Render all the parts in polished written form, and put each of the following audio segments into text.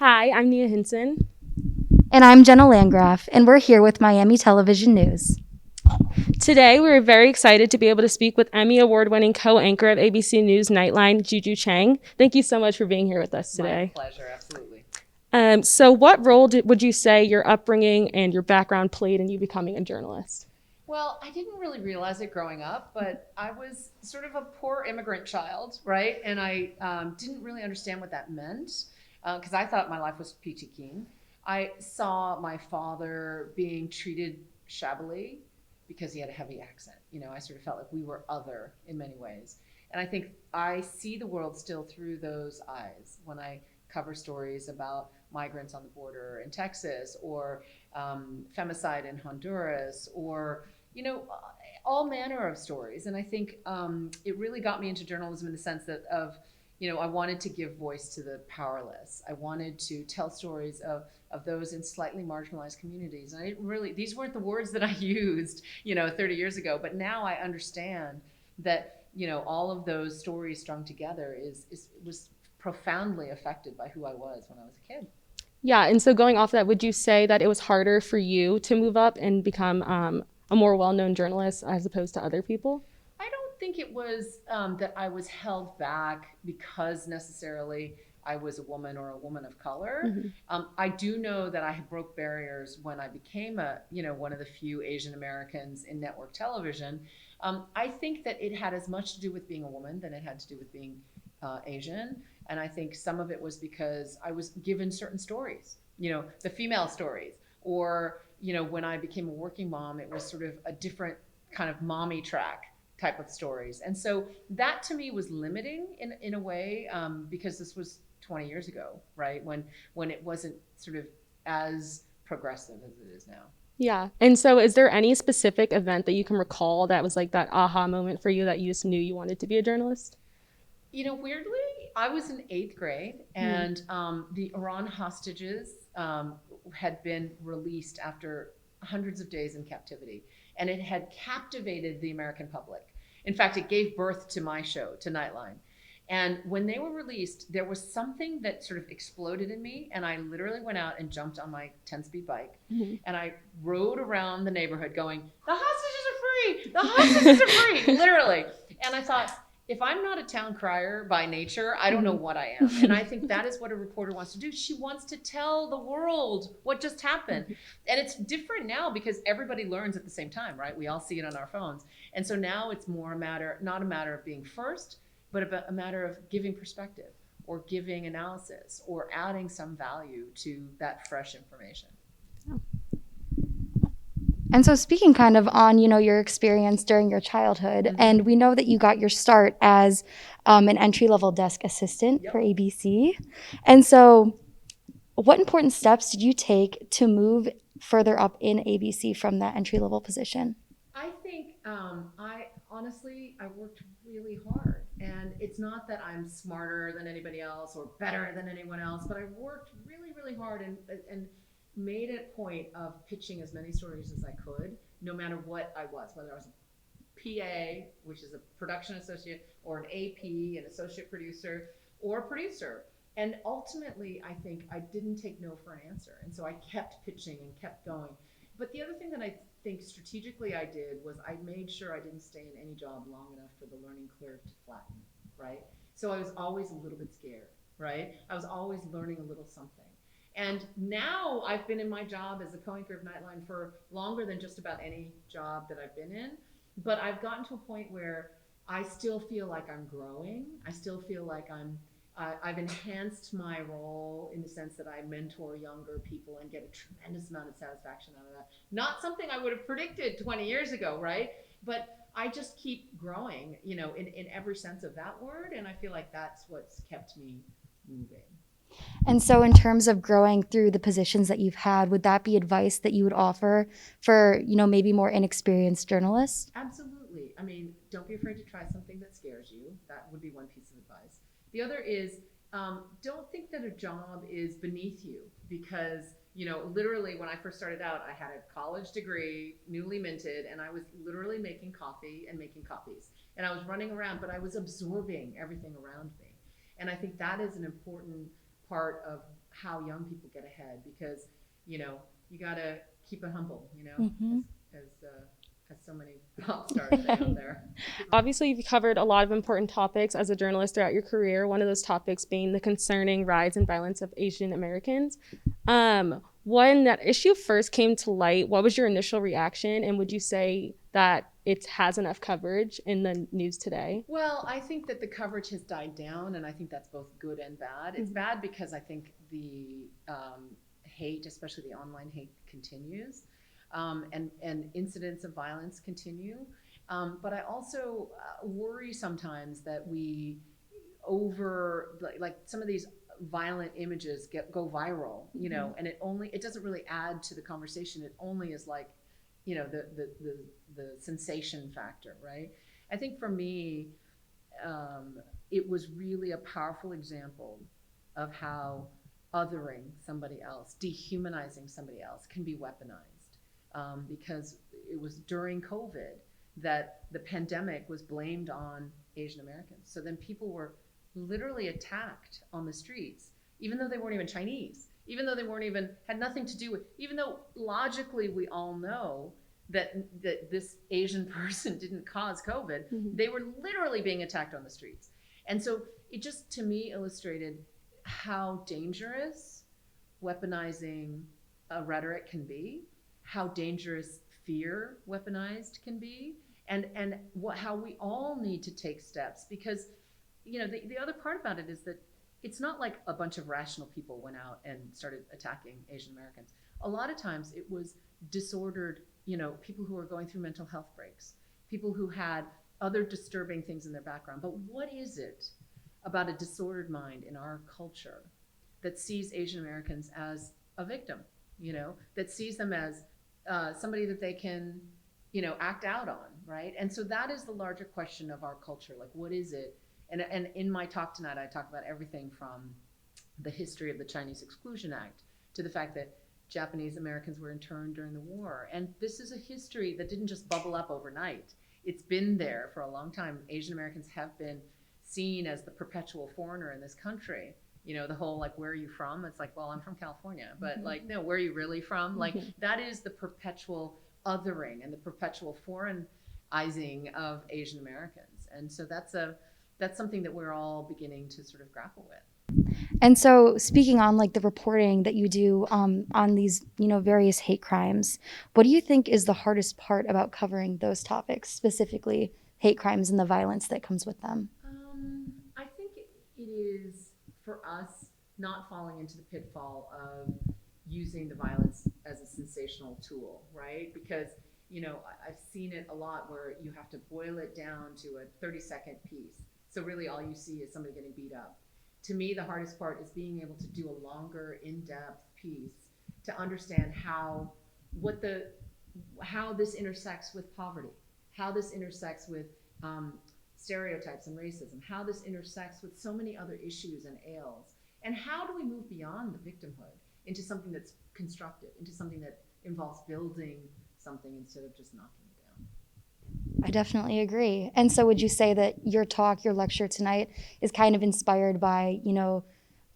Hi, I'm Nia Hinson. And I'm Jenna Landgraf, and we're here with Miami Television News. Today, we're very excited to be able to speak with Emmy Award-winning co-anchor of ABC News Nightline, Juju Chang. Thank you so much for being here with us today. My pleasure, absolutely. So what role would you say your upbringing and your background played in you becoming a journalist? Well, I didn't really realize it growing up, but I was sort of a poor immigrant child, right? And I didn't really understand what that meant because I thought my life was peachy keen. I saw my father being treated shabbily because he had a heavy accent. I sort of felt like we were other in many ways. And I think I see the world still through those eyes when I cover stories about migrants on the border in Texas or femicide in Honduras or all manner of stories. And I think it really got me into journalism in the sense that I wanted to give voice to the powerless. I wanted to tell stories of those in slightly marginalized communities. And these weren't the words that I used, 30 years ago, but now I understand that, all of those stories strung together was profoundly affected by who I was when I was a kid. Yeah, and so going off that, would you say that it was harder for you to move up and become a more well-known journalist as opposed to other people? I don't think it was that I was held back because necessarily I was a woman or a woman of color. I do know that I broke barriers when I became one of the few Asian Americans in network television. I think that it had as much to do with being a woman than it had to do with being Asian. And I think some of it was because I was given certain stories, the female stories, or, when I became a working mom, it was sort of a different kind of mommy track type of stories. And so that to me was limiting in a way because this was 20 years ago, right? When it wasn't sort of as progressive as it is now. Yeah. And so is there any specific event that you can recall that was like that aha moment for you that you just knew you wanted to be a journalist? Weirdly, I was in eighth grade, and the Iran hostages had been released after hundreds of days in captivity, and it had captivated the American public. In fact, it gave birth to my show, to Nightline. And when they were released, there was something that sort of exploded in me, and I literally went out and jumped on my 10-speed bike, and I rode around the neighborhood going, "The hostages are free! The hostages are free!" Literally. And I thought, if I'm not a town crier by nature, I don't know what I am. And I think that is what a reporter wants to do. She wants to tell the world what just happened. And it's different now because everybody learns at the same time, right? We all see it on our phones. And so now it's more not a matter of being first, but about a matter of giving perspective or giving analysis or adding some value to that fresh information. And so speaking kind of on, your experience during your childhood, and we know that you got your start as an entry-level desk assistant for ABC. And so what important steps did you take to move further up in ABC from that entry-level position? I think I worked really hard, and it's not that I'm smarter than anybody else or better than anyone else, but I worked really, really hard and made a point of pitching as many stories as I could, no matter what I was, whether I was a PA, which is a production associate, or an AP, an associate producer, or a producer. And ultimately, I think I didn't take no for an answer. And so I kept pitching and kept going. But the other thing that I think strategically I did was I made sure I didn't stay in any job long enough for the learning curve to flatten, right? So I was always a little bit scared, right? I was always learning a little something. And now I've been in my job as a co-anchor of Nightline for longer than just about any job that I've been in. But I've gotten to a point where I still feel like I'm growing. I still feel like I've enhanced my role in the sense that I mentor younger people and get a tremendous amount of satisfaction out of that. Not something I would have predicted 20 years ago, right? But I just keep growing, in every sense of that word. And I feel like that's what's kept me moving. And so in terms of growing through the positions that you've had, would that be advice that you would offer for, maybe more inexperienced journalists? Absolutely. I mean, don't be afraid to try something that scares you. That would be one piece of advice. The other is don't think that a job is beneath you because, literally when I first started out, I had a college degree, newly minted, and I was literally making coffee and making copies. And I was running around, but I was absorbing everything around me. And I think that is an important part of how young people get ahead, because you know you got to keep it humble, as so many pop stars say out there. Obviously, you've covered a lot of important topics as a journalist throughout your career, one of those topics being the concerning rise in violence of Asian Americans. When that issue first came to light, what was your initial reaction? And would you say that it has enough coverage in the news today? Well, I think that the coverage has died down, and I think that's both good and bad. It's bad because I think the hate, especially the online hate, continues, and incidents of violence continue. But I also worry sometimes that we like some of these violent images go viral, and it doesn't really add to the conversation. It only is like, the sensation factor, right? I think for me, it was really a powerful example of how othering somebody else, dehumanizing somebody else, can be weaponized. Because it was during COVID that the pandemic was blamed on Asian Americans. So then people were literally attacked on the streets, even though they weren't even Chinese, even though they weren't even, had nothing to do with, even though logically we all know that this Asian person didn't cause COVID, they were literally being attacked on the streets. And so it just, to me, illustrated how dangerous weaponizing a rhetoric can be, how dangerous fear weaponized can be, and how we all need to take steps. Because the other part about it is that it's not like a bunch of rational people went out and started attacking Asian Americans. A lot of times it was disordered, people who were going through mental health breaks, people who had other disturbing things in their background. But what is it about a disordered mind in our culture that sees Asian Americans as a victim, that sees them as somebody that they can, act out on, right? And so that is the larger question of our culture. Like, what is it? And in my talk tonight, I talk about everything from the history of the Chinese Exclusion Act to the fact that Japanese Americans were interned during the war. And this is a history that didn't just bubble up overnight. It's been there for a long time. Asian Americans have been seen as the perpetual foreigner in this country. The whole, like, where are you from? It's like, well, I'm from California, but like, no, where are you really from? Like, that is the perpetual othering and the perpetual foreignizing of Asian Americans. And so that's something that we're all beginning to sort of grapple with. And so, speaking on like the reporting that you do on these, various hate crimes, what do you think is the hardest part about covering those topics, specifically hate crimes and the violence that comes with them? I think it is, for us, not falling into the pitfall of using the violence as a sensational tool, right? Because I've seen it a lot where you have to boil it down to a 30-second piece. So really all you see is somebody getting beat up. To me, the hardest part is being able to do a longer, in-depth piece to understand how this intersects with poverty, how this intersects with stereotypes and racism, how this intersects with so many other issues and ails, and how do we move beyond the victimhood into something that's constructive, into something that involves building something instead of just knocking it down. I definitely agree. And so would you say that your lecture tonight is kind of inspired by,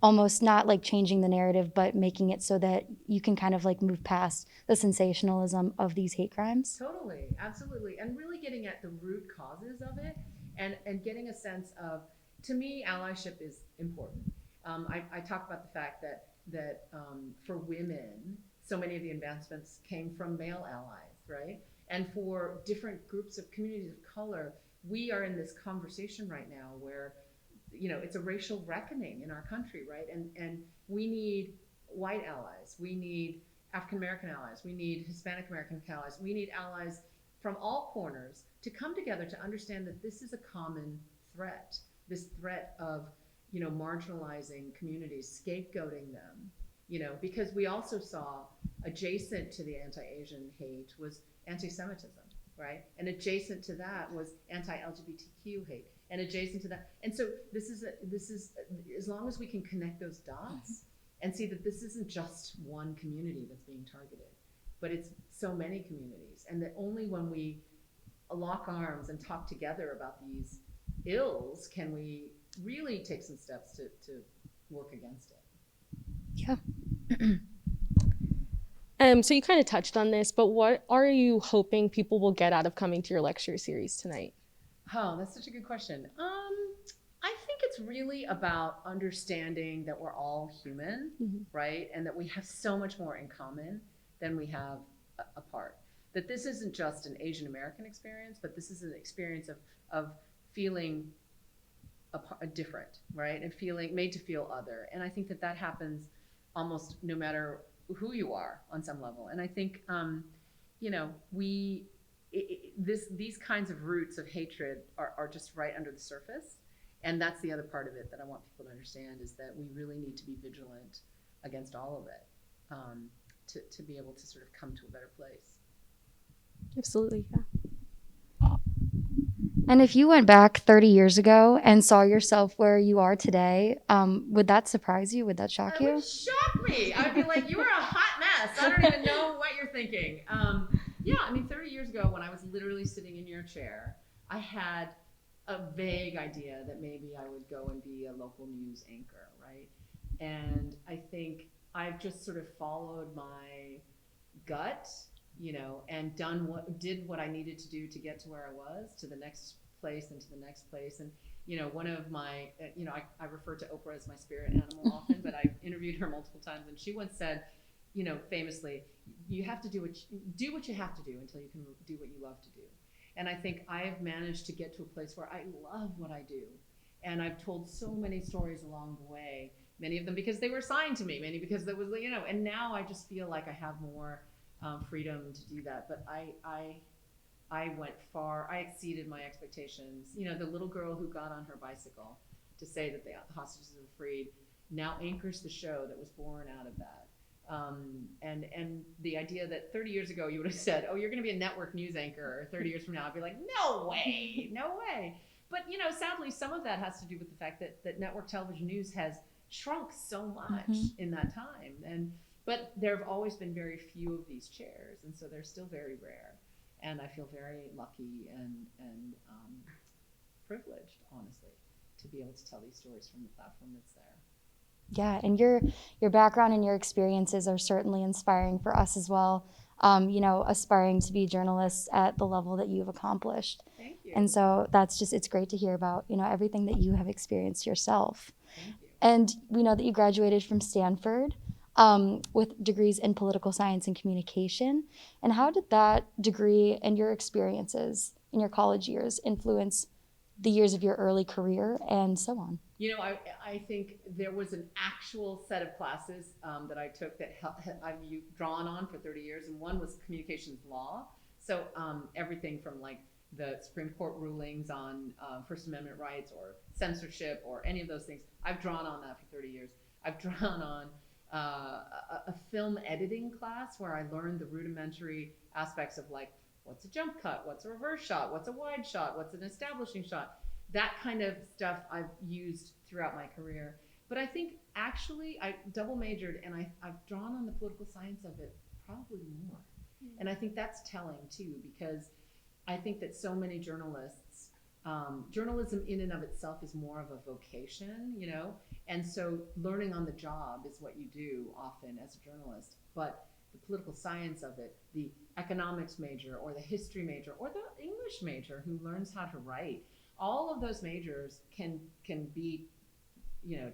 almost not like changing the narrative, but making it so that you can kind of like move past the sensationalism of these hate crimes? Totally, absolutely. And really getting at the root causes of it, and getting a sense of, to me, allyship is important. I talk about the fact that for women, so many of the advancements came from male allies, right? And for different groups of communities of color, we are in this conversation right now where, it's a racial reckoning in our country, right? And we need white allies, we need African American allies, we need Hispanic American allies, we need allies from all corners to come together to understand that this is a common threat, this threat of, marginalizing communities, scapegoating them, because we also saw adjacent to the anti-Asian hate was anti-Semitism, right? And adjacent to that was anti-LGBTQ hate, and adjacent to that. And so this is as long as we can connect those dots and see that this isn't just one community that's being targeted, but it's so many communities, and that only when we lock arms and talk together about these ills can we really take some steps to work against it. Yeah. So you kind of touched on this, but what are you hoping people will get out of coming to your lecture series tonight? Oh, that's such a good question. I think it's really about understanding that we're all human, right? And that we have so much more in common than we have apart. That this isn't just an Asian American experience, but this is an experience of feeling different, right? And feeling made to feel other. And I think that happens almost no matter who you are on some level. And I think, these kinds of roots of hatred are just right under the surface. And that's the other part of it that I want people to understand, is that we really need to be vigilant against all of it, to be able to sort of come to a better place. Absolutely, yeah. And if you went back 30 years ago and saw yourself where you are today, would that surprise you? Would that shock It you? would shock me. I would be like, you are a hot mess. I don't even know what you're thinking. Yeah, I mean, 30 years ago, when I was literally sitting in your chair, I had a vague idea that maybe I would go and be a local news anchor, right? And I think I've just sort of followed my gut, and did what I needed to do to get to where I was, to the next place and to the next place. And one of my, I refer to Oprah as my spirit animal often, but I've interviewed her multiple times, and she once said, famously, you have to do what you have to do until you can do what you love to do. And I think I've managed to get to a place where I love what I do. And I've told so many stories along the way, many of them because they were assigned to me, many because there was, and now I just feel like I have more freedom to do that. But I went far. I exceeded my expectations. The little girl who got on her bicycle to say that the hostages were freed now anchors the show that was born out of that. And the idea that 30 years ago you would have said, oh, you're going to be a network news anchor, or 30 years from now I'd be like, no way, no way. But sadly, some of that has to do with the fact that network television news has shrunk so much in that time. But there have always been very few of these chairs, and so they're still very rare. And I feel very lucky and privileged, honestly, to be able to tell these stories from the platform that's there. Yeah, and your background and your experiences are certainly inspiring for us as well. Aspiring to be journalists at the level that you've accomplished. Thank you. And so it's great to hear about, everything that you have experienced yourself. Thank you. And we know that you graduated from Stanford with degrees in political science and communication. And how did that degree and your experiences in your college years influence the years of your early career and so on? I think there was an actual set of classes that I took that I've drawn on for 30 years, and one was communications law. So everything from like the Supreme Court rulings on First Amendment rights or censorship or any of those things, I've drawn on that for 30 years. I've drawn on a film editing class where I learned the rudimentary aspects of like, what's a jump cut, what's a reverse shot, what's a wide shot, what's an establishing shot. That kind of stuff I've used throughout my career. But I think actually I double majored, and I've drawn on the political science of it probably more. And I think that's telling too, because I think that so many journalists, journalism in and of itself is more of a vocation, and so learning on the job is what you do often as a journalist. But the political science of it, the economics major or the history major or the English major who learns how to write, all of those majors can be,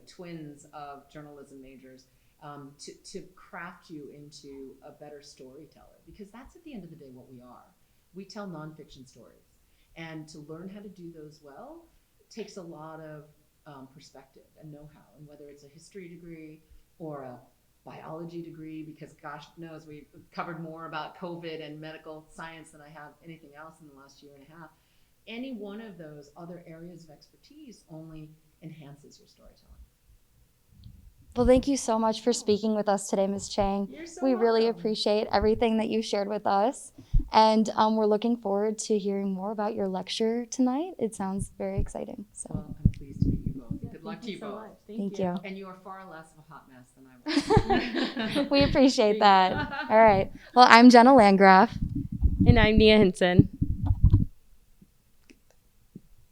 twins of journalism majors, to craft you into a better storyteller, because that's at the end of the day what we are. We tell nonfiction stories, and to learn how to do those well takes a lot of perspective and know-how. And whether it's a history degree or a biology degree, because gosh knows we've covered more about COVID and medical science than I have anything else in the last year and a half. Any one of those other areas of expertise only enhances your storytelling. Well, thank you so much for speaking with us today, Ms. Chang. You're so We really welcome. appreciate everything that you shared with us. And we're looking forward to hearing more about your lecture tonight. It sounds very exciting. So. Well, I'm pleased to meet you both. Good luck to you so both. much. Thank you. And you are far less of a hot mess than I was. We appreciate that. All right. Well, I'm Jenna Landgraf. And I'm Nia Hinson.